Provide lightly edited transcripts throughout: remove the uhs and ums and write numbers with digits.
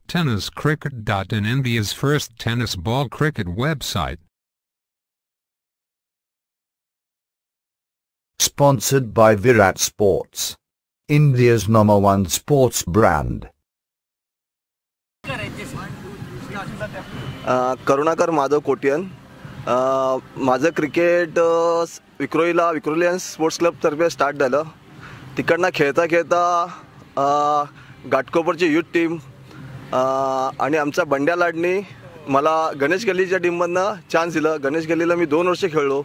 TennisCricket.in, India's first tennis ball cricket website. Sponsored by Virat Sports, India's #1 sports brand. Karunakar Madhav Kotian. माझं cricket Vikrolians sports club तर्फे start झालं. तिकडनं खेळता खेळता घाटकोपरची यूथ टीम आणि आमचा बंड्या लाडनी मला गणेश गल्लीच्या टीममधनं चान्स दिलं. गणेश गल्लीला मी 2 वर्ष खेळलो.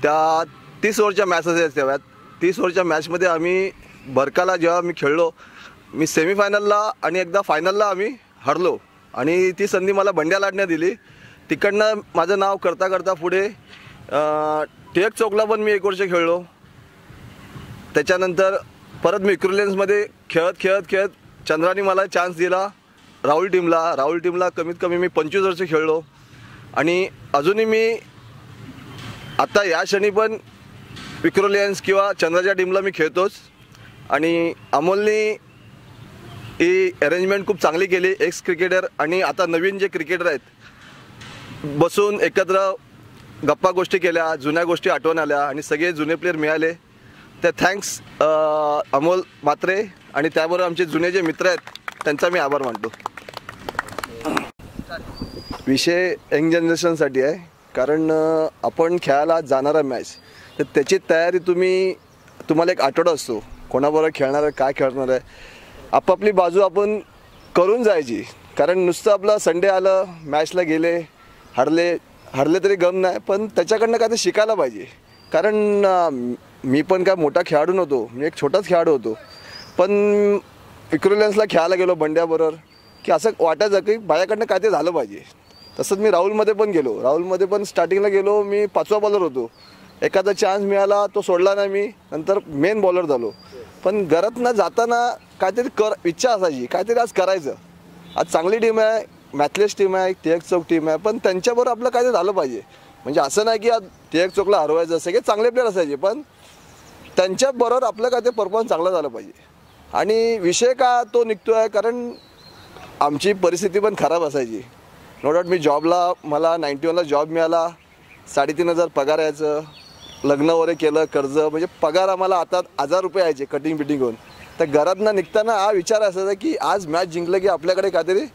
त्या 30 ओव्हरच्या मॅच असायच्या तेव्हा. 30 ओव्हरच्या मॅचमध्ये आम्ही बरकाला जेव्हा मी खेळलो, मी सेमीफायनलला आणि एकदा फायनलला आम्ही हरलो आणि ती संधी मला बंड्या लाडने दिली. तिकडनं माझं नाव करता करता पुढे टिळक चौकला पण मी 1 वर्ष खेळलो. त्याच्यानंतर परत मी विक्रोलियन्समध्ये खेळत चंद्राने मला चान्स दिला राहुल टीमला कमीत कमी मी 25 वर्ष खेळलो. आणि अजूनही मी आता या क्षणी पण विक्रोलियन्स किंवा चंद्राच्या टीमला मी खेळतोच. आणि अमोलनी ही अरेंजमेंट खूप चांगली केली. एक्स क्रिकेटर आणि आता नवीन जे क्रिकेटर आहेत बसून एकत्र गप्पा गोष्टी केल्या, जुन्या गोष्टी आठवण आल्या आणि सगळे जुने प्लेयर मिळाले. त्या थँक्स अमोल म्हात्रे आणि त्याबरोबर आमचे जुने जे मित्र आहेत त्यांचा मी आभार मानतो. विषय यंग जनरेशनसाठी आहे, कारण आपण खेळायला जाणारा मॅच तर त्याची तयारी तुम्हाला एक आठवडा असतो. कोणाबरोबर खेळणार आहे, काय खेळणार आहे, आपापली बाजू आपण करून जायची. कारण नुसतं आपलं संडे आलं, मॅचला गेले, हरले तरी गम नाही, पण त्याच्याकडनं काय ते शिकायला पाहिजे. कारण मी पण काय मोठा खेळाडू नव्हतो, मी एक छोटाच खेळाडू होतो. पण विक्रोलियन्सला खेळायला गेलो बंड्याबरोबर की असं वाटायचं की माझ्याकडनं काय ते झालं पाहिजे. तसंच मी राहुलमध्ये पण गेलो. राहुलमध्ये पण स्टार्टिंगला गेलो, मी 5वा बॉलर होतो. एखादा चान्स मिळाला तो सोडला नाही मी, नंतर मेन बॉलर झालो. पण घरातनं जाताना काहीतरी इच्छा असायची, काहीतरी आज करायचं. आज चांगली टीम आहे, मॅथलेस टीम आहे, टिळक चौक टीम आहे, पण त्यांच्याबरोबर आपलं काहीतरी झालं पाहिजे. म्हणजे असं नाही की आज टिळक चौकला हरवायचं, सगळे चांगले प्लेयर असायचे, पण त्यांच्याबरोबर आपलं काहीतरी परफॉर्मन्स चांगला झालं पाहिजे. आणि विषय का तो निघतो आहे, कारण आमची परिस्थिती पण खराब असायची. नो डाऊट मला 91ला जॉब मिळाला, 3,500 पगार यायचं, लग्न वगैरे केलं, कर्ज, म्हणजे पगार आम्हाला आता 1,000 रुपये यायचे कटिंग बिटिंग होऊन. तर घरातनं निघताना हा विचार असायचा की आज मॅच जिंकलं की आपल्याकडे काहीतरी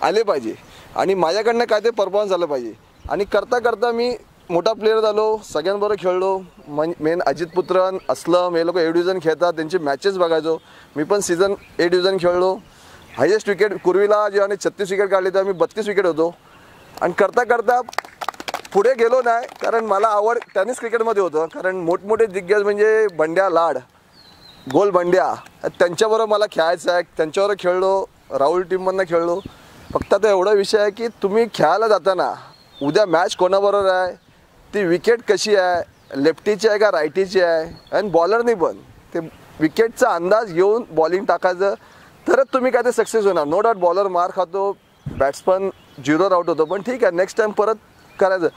आले पाहिजे आणि माझ्याकडनं काहीतरी परफॉर्मन्स झालं पाहिजे. आणि करता मी मोठा प्लेयर झालो, सगळ्यांबरोबर खेळलो. मेन अजित पुत्रन, असलम हे लोक A डिव्हिजन खेळतात, त्यांची मॅचेस बघायचो. मी पण सीझन A डिव्हिजन खेळलो. हायेस्ट विकेट कुर्वीला जेव्हा 36 विकेट काढली तेव्हा मी 32 विकेट होतो. आणि करता पुढे गेलो नाही, कारण मला आवड टेनिस क्रिकेटमध्ये होतं. कारण मोठमोठे दिग्गज म्हणजे बंड्या लाड, गोल बंड्या, त्यांच्याबरोबर मला खेळायचं आहे. त्यांच्याबरोबर खेळलो, राहुल टीममधनं खेळलो. फक्त आता एवढा विषय आहे की तुम्ही खेळायला जाताना उद्या मॅच कोणाबरोबर आहे, ती विकेट कशी आहे, लेफ्टीची आहे का रायटीची आहे, आणि बॉलरनी पण ते विकेटचा अंदाज घेऊन बॉलिंग टाकायचं, तरच तुम्ही काय ते सक्सेस होणार. नो डाऊट बॉलर मार खातो, बॅट्समन 0 आउट होतो, पण ठीक आहे, नेक्स्ट टाईम परत करायचं.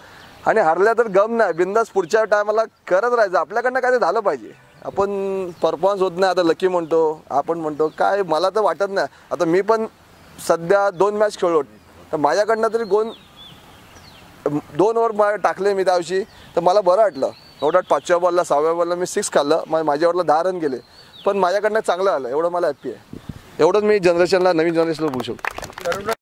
आणि हरल्या तर गम नाही, बिंदास पुढच्या टायमाला करत राहायचं. आपल्याकडनं काय ते झालं पाहिजे. आपण परफॉर्मन्स होत नाही, आता लकी म्हणतो, आपण म्हणतो, काय मला तर वाटत नाही. आता मी पण सध्या 2 मॅच खेळलो, तर माझ्याकडनं तरी 2 ओव्हर टाकले मी त्या दिवशी, तर मला बरं वाटलं. नो डाऊट 5व्या बॉलला 6व्या बॉलला मी 6 खाल्लं, माझ्यावरला 10 रन गेले, पण माझ्याकडनं चांगलं आलं, एवढं मला हॅप्पी आहे. एवढंच मी नवीन जनरेशनला बोलू शकतो.